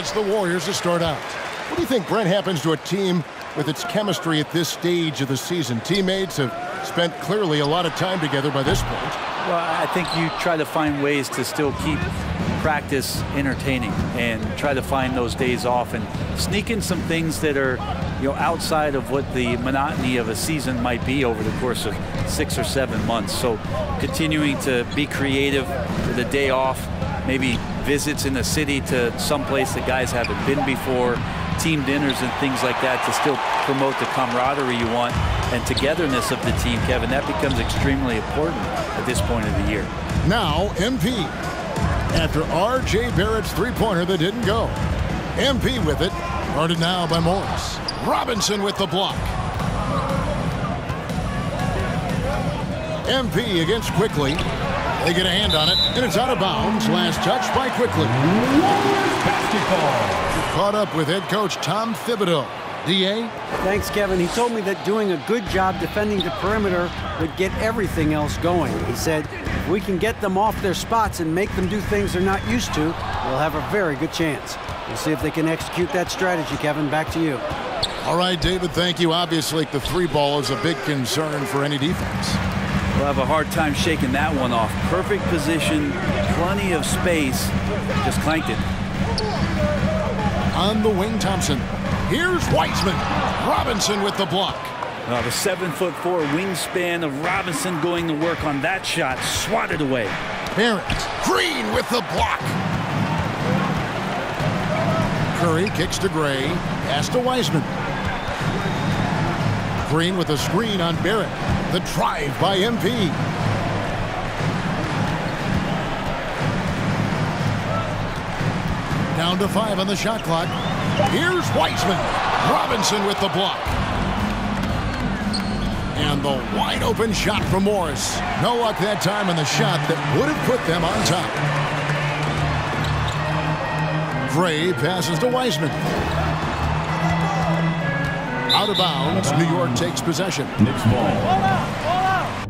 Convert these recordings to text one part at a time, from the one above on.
It's the Warriors to start out. What do you think, Brent, happens to a team with its chemistry at this stage of the season? Teammates have spent clearly a lot of time together by this point. Well, I think you try to find ways to still keep practice entertaining and try to find those days off and sneak in some things that are, outside of what the monotony of a season might be over the course of 6 or 7 months. So continuing to be creative with a day off, maybe visits in the city to someplace that guys haven't been before, team dinners and things like that to still promote the camaraderie you want and togetherness of the team, Kevin. That becomes extremely important at this point of the year. Now, MP. After R.J. Barrett's three-pointer that didn't go. MP with it. Guarded now by Morris. Robinson with the block. MP against Quickly. They get a hand on it, and it's out of bounds. Last touch by Quickly. Basketball. Caught up with head coach Tom Thibodeau. D.A.? Thanks, Kevin. He told me that doing a good job defending the perimeter would get everything else going. He said, if we can get them off their spots and make them do things they're not used to, we'll have a very good chance. We'll see if they can execute that strategy, Kevin. Back to you. All right, David, thank you. Obviously, the three ball is a big concern for any defense. We'll have a hard time shaking that one off. Perfect position, plenty of space, just clanked it. On the wing, Thompson. Here's Wiseman. Robinson with the block. The 7'4" wingspan of Robinson going to work on that shot. Swatted away. Barrett. Green with the block. Curry kicks to Gray. Pass to Wiseman. Green with a screen on Barrett. The drive by MP. Down to 5 on the shot clock. Here's Wiseman. Robinson with the block. And the wide open shot from Morris. No luck that time on the shot that would have put them on top. Gray passes to Wiseman. Out of bounds. New York takes possession. Knicks ball. Ball out. Ball out.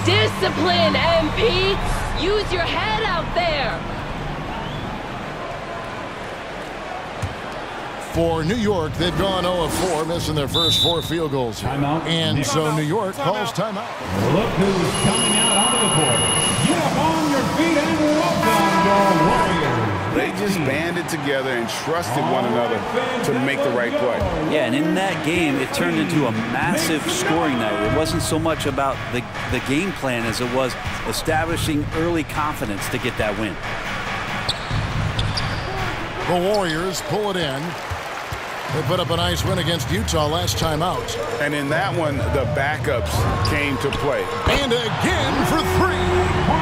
Discipline, MP. Use your head out there. For New York, they've gone 0 of 4, missing their first 4 field goals. Timeout. And so New York calls timeout. Look who's coming out onto the court. Get up on your feet and welcome your Warriors. They just banded together and trusted one another to make the right play. Yeah, and in that game, it turned into a massive scoring night. It wasn't so much about the game plan as it was establishing early confidence to get that win. The Warriors pull it in. They put up a nice win against Utah last time out. And in that one, the backups came to play. And again for 3.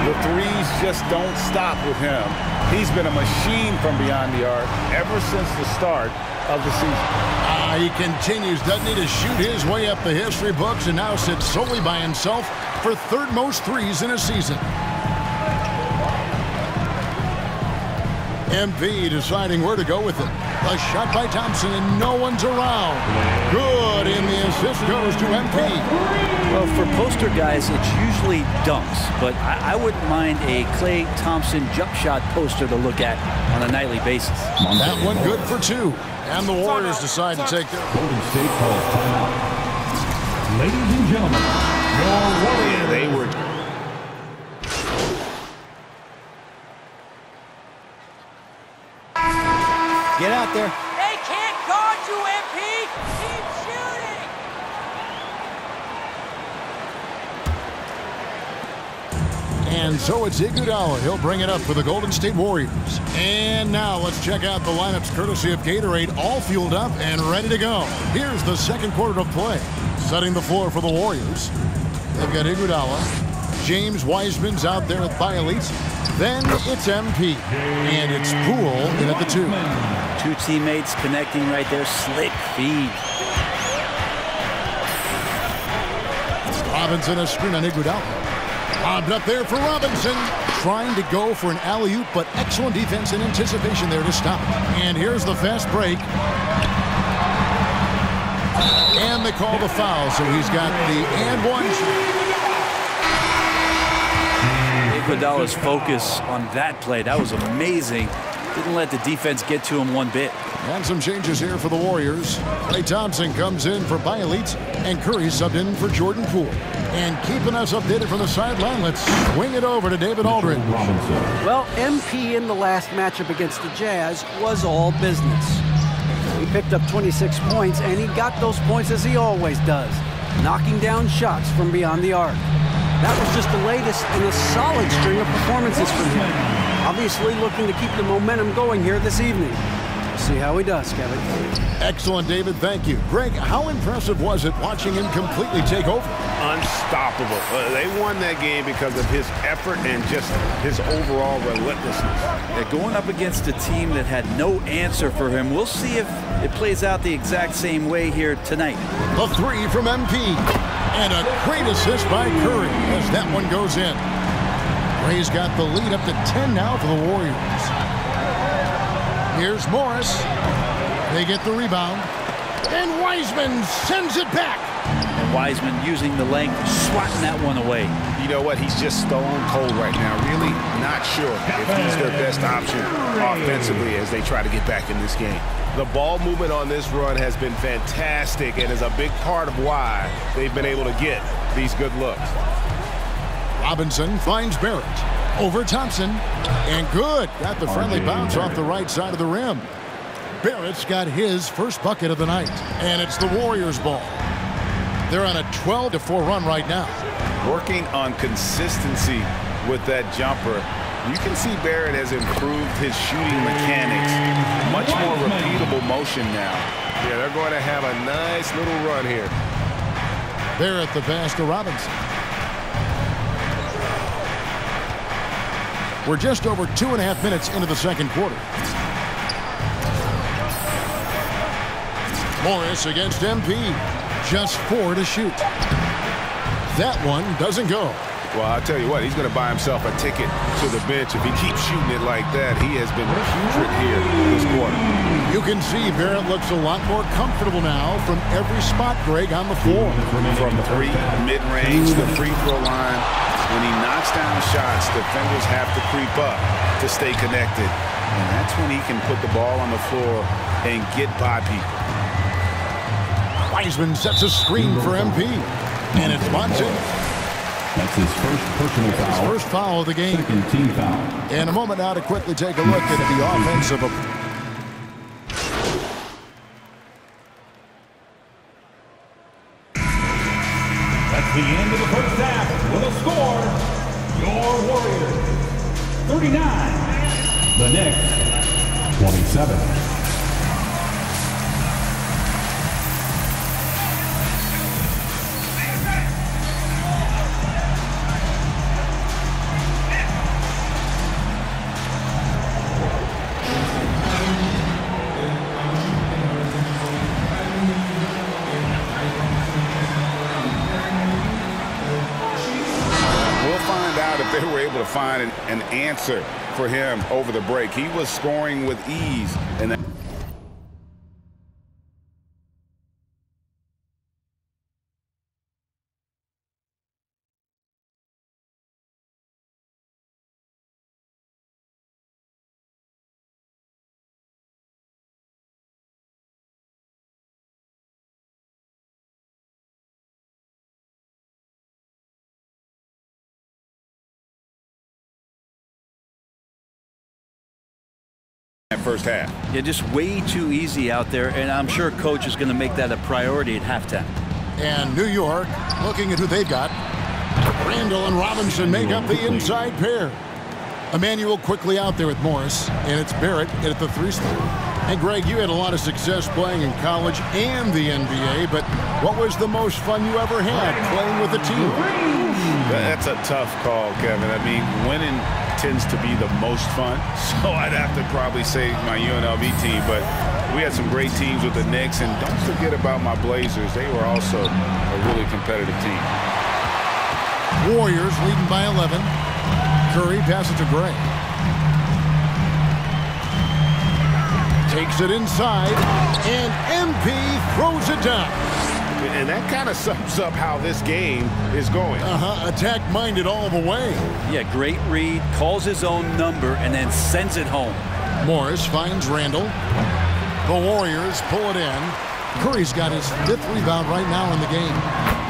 The threes just don't stop with him. He's been a machine from beyond the arc ever since the start of the season. He continues, doesn't he, to shoot his way up the history books and now sits solely by himself for 3rd most threes in a season. MP deciding where to go with it. A shot by Thompson and no one's around. Good, and the assist goes to MP. Well, for poster guys, it's usually dunks, but I wouldn't mind a Klay Thompson jump shot poster to look at on a nightly basis. That one good for 2. And the Warriors decide to take their... Golden State calls timeout. Ladies and gentlemen, your Warriors. They were... Get out there. They can't guard you, MP. Keep shooting. And so it's Iguodala. He'll bring it up for the Golden State Warriors. And now let's check out the lineups courtesy of Gatorade, all fueled up and ready to go. Here's the second quarter of play. Setting the floor for the Warriors. They've got Iguodala. James Wiseman's out there with Bialite. Then it's MP. And it's Poole in at the 2. 2 teammates connecting right there. Slick feed. Robinson a screen on Iguodala. Lobbed up there for Robinson. Trying to go for an alley-oop, but excellent defense and anticipation there to stop. And here's the fast break. And they call the foul, so he's got the and 1. Iguodala's focus on that play. That was amazing. Didn't let the defense get to him one bit. And some changes here for the Warriors. Klay Thompson comes in for Bielitz, and Curry subbed in for Jordan Poole. And keeping us updated from the sideline, let's swing it over to David Aldridge. Well, MP in the last matchup against the Jazz was all business. He picked up 26 points, and he got those points as he always does, knocking down shots from beyond the arc. That was just the latest in a solid string of performances from him. Obviously looking to keep the momentum going here this evening. We'll see how he does, Kevin. Excellent, David. Thank you. Greg, how impressive was it watching him completely take over? Unstoppable. They won that game because of his effort and just his overall relentlessness. They're going up against a team that had no answer for him. We'll see if it plays out the exact same way here tonight. The three from MP. And a great assist by Curry as that one goes in. Ray's got the lead up to 10 now for the Warriors. Here's Morris. They get the rebound. And Wiseman sends it back. And Wiseman using the length, swatting that one away. You know what? He's just stone cold right now. Really not sure if he's their best option offensively as they try to get back in this game. The ball movement on this run has been fantastic and is a big part of why they've been able to get these good looks. Robinson finds Barrett. Over Thompson. And good. Got the friendly bounce off the right side of the rim. Barrett's got his first bucket of the night. And it's the Warriors' ball. They're on a 12-4 run right now. Working on consistency with that jumper. You can see Barrett has improved his shooting mechanics. Much more repeatable motion now. Yeah, they're going to have a nice little run here. Barrett the pass to Robinson. We're just over 2.5 minutes into the second quarter. Morris against MP. Just 4 to shoot. That one doesn't go. Well, I'll tell you what, he's going to buy himself a ticket to the bench. If he keeps shooting it like that, he has been putrid here this quarter. You can see Barrett looks a lot more comfortable now from every spot, Greg, on the floor. From 3, mid-range, the free throw line. When he knocks down shots, defenders have to creep up to stay connected. And that's when he can put the ball on the floor and get by people. Wiseman sets a screen for MP. And it's Monson. That's his first personal foul. His first foul of the game. Second team foul. And a moment now to quickly take a look at the offensive. That's the end of the first half with a score. Your Warriors 39. The Knicks 27. They were able to find an answer for him over the break. He was scoring with ease. And that first half. Yeah, just way too easy out there, and I'm sure coach is going to make that a priority at halftime. And New York, looking at who they've got. Randall and Robinson make up the inside pair. Emmanuel quickly out there with Morris, and it's Barrett at the 3 spot. And Greg, you had a lot of success playing in college and the NBA, but what was the most fun you ever had playing with a team? That's a tough call, Kevin. I mean, winning tends to be the most fun, so I'd have to probably say my UNLV team, but we had some great teams with the Knicks, and don't forget about my Blazers. They were also a really competitive team. Warriors leading by 11. Curry passes to Gray. Takes it inside, and MP throws it down. And that kind of sums up how this game is going. Attack-minded all the way. Yeah, great read, calls his own number, and then sends it home. Morris finds Randall. The Warriors pull it in. Curry's got his 5th rebound right now in the game.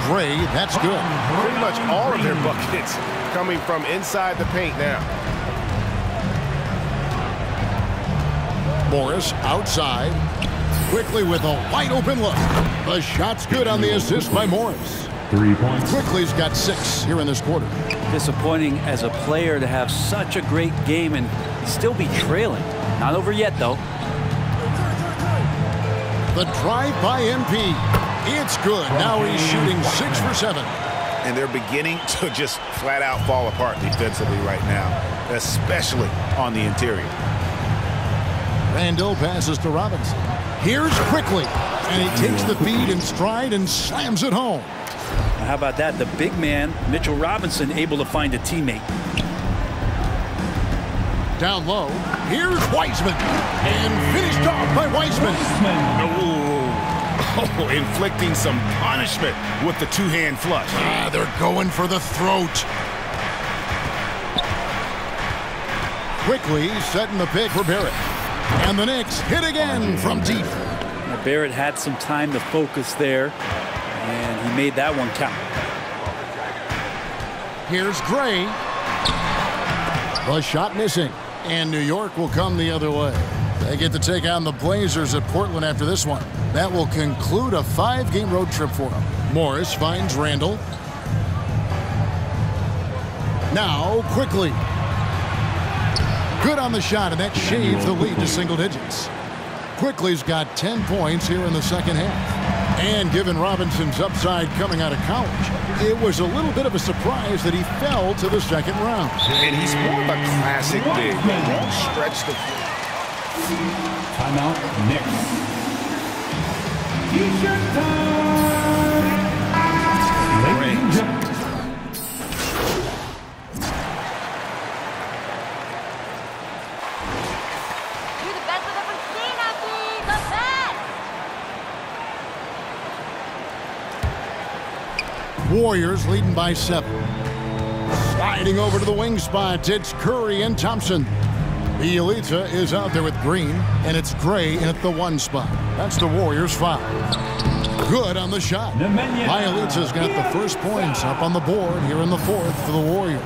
Gray, that's good. Pretty much all of their buckets coming from inside the paint now. Morris outside. Quickly with a wide open look. The shot's good on the assist by Morris. 3 points. Quickly's got 6 here in this quarter. Disappointing as a player to have such a great game and still be trailing. Not over yet, though. The drive by MP. It's good. Now he's shooting 6 for 7. And they're beginning to just flat out fall apart defensively right now, especially on the interior. Randall passes to Robinson. Here's Quickly. And he takes the feed in stride and slams it home. How about that? The big man, Mitchell Robinson, able to find a teammate. Down low. Here's Wiseman. And finished off by Wiseman. Oh, inflicting some punishment with the two-hand flush. They're going for the throat. Quickly setting the pick for Barrett. And the Knicks hit again from deep. Now, Barrett had some time to focus there, and he made that one count. Here's Gray. The shot missing. And New York will come the other way. They get to take on the Blazers at Portland after this one. That will conclude a 5-game road trip for them. Morris finds Randall. Now Quickly. Good on the shot, and that shaves the lead to single digits. Quickly's got 10 points here in the second half. And given Robinson's upside coming out of college, it was a little bit of a surprise that he fell to the second round. And he's more of a classic big. He won't stretch the Timeout, Knicks. T-shirt time! Ladies and gentlemen. You're the best I've ever seen, Abby! The best! Warriors leading by 7. Sliding over to the wing spot, it's Curry and Thompson. Bielitsa is out there with Green, and it's Gray in at the 1 spot. That's the Warriors' foul. Good on the shot. Bielitsa's got the first points up on the board here in the 4th for the Warriors.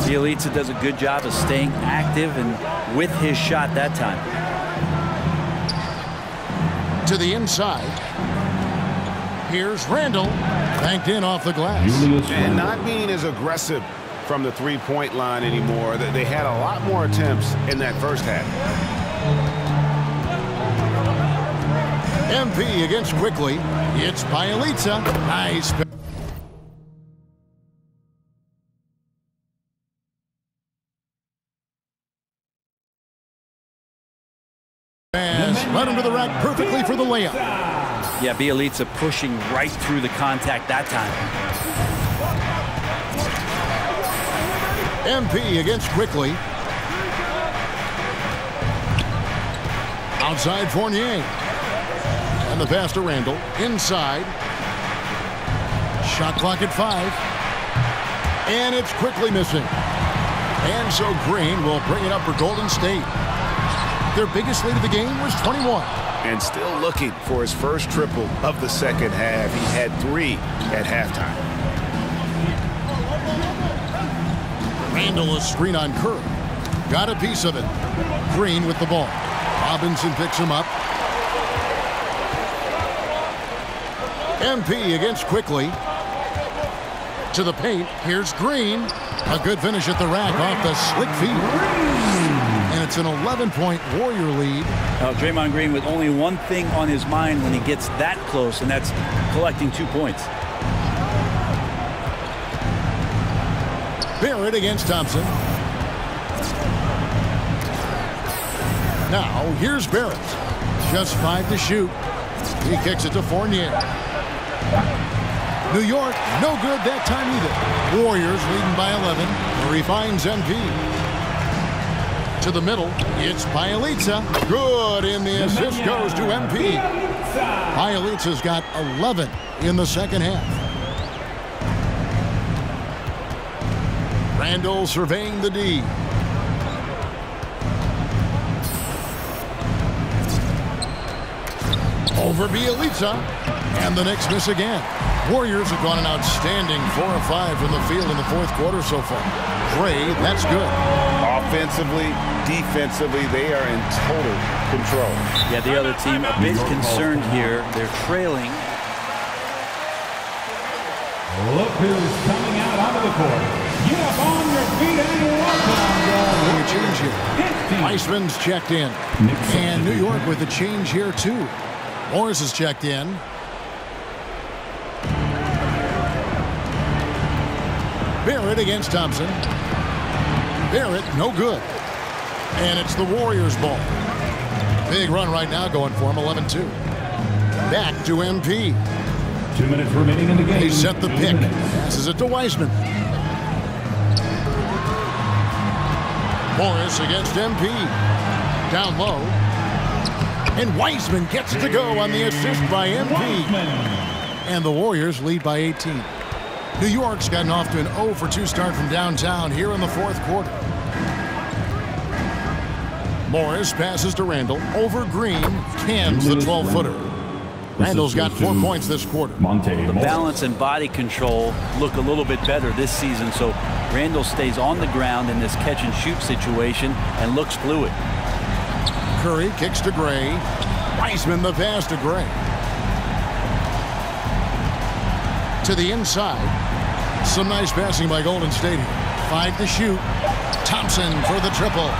Bielitsa does a good job of staying active and with his shot that time. To the inside. Here's Randall. Banked in off the glass. And not being as aggressive from the three-point line anymore. They had a lot more attempts in that first half. MP against Quickly. It's Bielitsa. Nice. Pass. Right under the rack perfectly for the layup. Yeah, Bielitsa pushing right through the contact that time. MP against Quickly. Outside Fournier. And the pass to Randall. Inside. Shot clock at 5. And it's Quickly missing. And so Green will bring it up for Golden State. Their biggest lead of the game was 21. And still looking for his first triple of the second half. He had 3 at halftime. Randall a screen on Curry. Got a piece of it. Green with the ball. Robinson picks him up. MP against Quickly. To the paint. Here's Green. A good finish at the rack off the slick feed. And it's an 11-point Warrior lead. Now, Draymond Green with only one thing on his mind when he gets that close, and that's collecting 2 points. Barrett against Thompson. Now, here's Barrett. Just 5 to shoot. He kicks it to Fournier. New York, no good that time either. Warriors leading by 11. Murray finds MP. To the middle, it's Bielitsa. Good, and the assist goes to MP. Bielitsa's got 11 in the second half. Randall surveying the D. Over Bielitsa. And the Knicks miss again. Warriors have gone an outstanding 4 of 5 from the field in the fourth quarter so far. Gray, that's good. Offensively, defensively, they are in total control. Yeah, the other team a bit concerned here. They're trailing. Look who's coming out onto the court. Get up on your feet and welcome. A change here. Weissman's checked in. And New York with a change here too. Morris is checked in. Barrett against Thompson. Barrett, no good. And it's the Warriors' ball. Big run right now going for him, 11-2. Back to MP. 2 minutes remaining in the game. He set the pick. Passes it to Weissman. Morris against MP. Down low. And Weissman gets it to go on the assist by MP. And the Warriors lead by 18. New York's gotten off to an 0 for 2 start from downtown here in the fourth quarter. Morris passes to Randall. Over Green. Cans the 12-footer. Randall's got 4 points this quarter. The balance and body control look a little bit better this season, so Randall stays on the ground in this catch-and-shoot situation and looks fluid. Curry kicks to Gray. Weissman the pass to Gray. To the inside. Some nice passing by Golden State here. 5 to shoot. Thompson for the triple.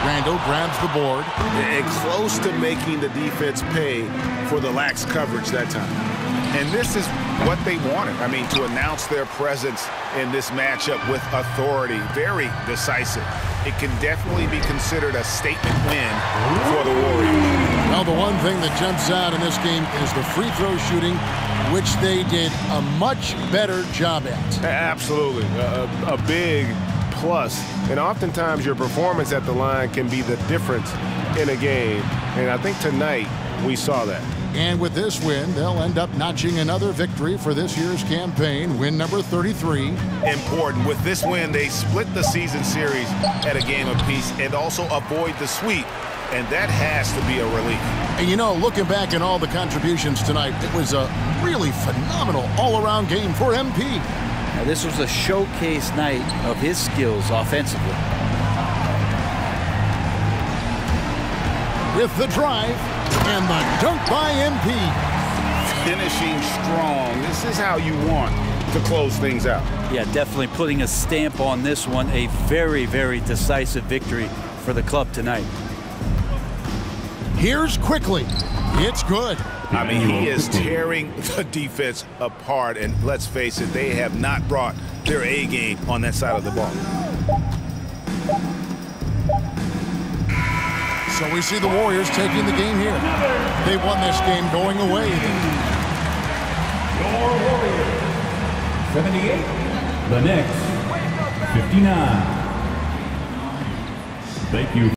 Randall grabs the board. And close to making the defense pay for the lax coverage that time. And this is what they wanted. I mean, to announce their presence in this matchup with authority. Very decisive. It can definitely be considered a statement win for the Warriors. Well, the one thing that jumps out in this game is the free throw shooting, which they did a much better job at. Absolutely. A big plus. And oftentimes your performance at the line can be the difference in a game. And I think tonight we saw that. And with this win, they'll end up notching another victory for this year's campaign, win number 33. Important. With this win, they split the season series at a game apiece and also avoid the sweep. And that has to be a relief. And you know, looking back at all the contributions tonight, it was a really phenomenal all-around game for MP. Now, this was a showcase night of his skills offensively. With the drive and the dunk by MP. Finishing strong. This is how you want to close things out. Yeah, definitely putting a stamp on this one. A very, very decisive victory for the club tonight. Here's Quickly. It's good. I mean, he is tearing the defense apart. And let's face it, they have not brought their A game on that side of the ball. So we see the Warriors taking the game here. They won this game going away. Your Warriors, 78. The Knicks, 59. Thank you.